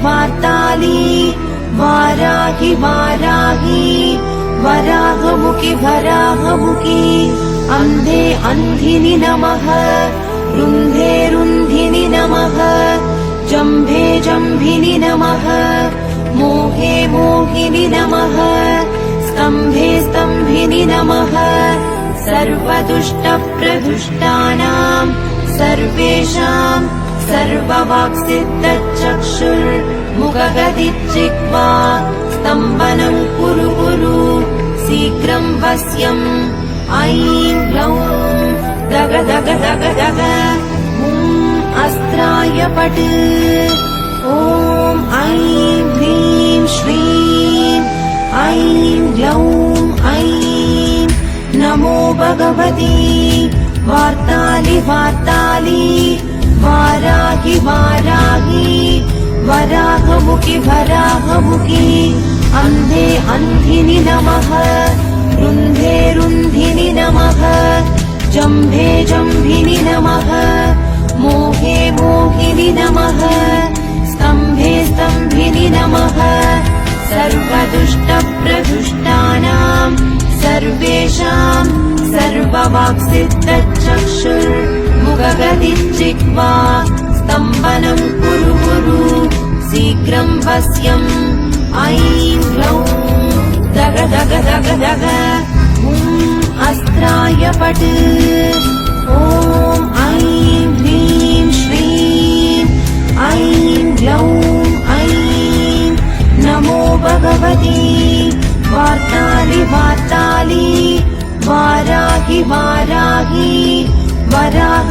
वार्ताली वाराहि वाराहि वराहमुखि वराहमुखि अन्धे अन्धिनि नमः रुन्धे रुन्धिनि नमः जम्भे जम्भिनि नमः मोहे मोहिनि नमः स्तम्भे स्तम्भिनि नमः सर्वदुष्टप्रदुष्टानां सर्वेषां सर्ववाक्सिद्धचक्षुर्मुखगदिज्जिह्वा स्तम्भनं कुरु कुरु शीघ्रं वश्यम् ऐं ग्लौं दग दग दग दग अस्त्राय पट् ॐ ऐं ह्रीं श्रीं ऐं ग्लौं ऐं नमो भगवती वार्ताली वार्ताली वाराहि वाराहि वराहमुखि वराहमुखि अन्धे अन्धिनि नमः रुन्धे रुन्धिनि नमः जम्भे जम्भिनि नमः मोहे मोहिनि नमः स्तम्भे स्तम्भिनि नमः सर्वदुष्टप्रदुष्टानां सर्वेषां सर्ववाक्सिद्धचक्षुर्मुखगदिज्जिह्वा स्तम्भनं कुरु कुरु शीघ्रं वश्यम् ऐं ग्लौं दग दग दग दग अस्त्राय पट् ॐ ऐं ह्रीं श्रीं ऐं ग्लौं ऐं नमो भगवती वार्ताली वार्ताली वाराहि वाराहि वराह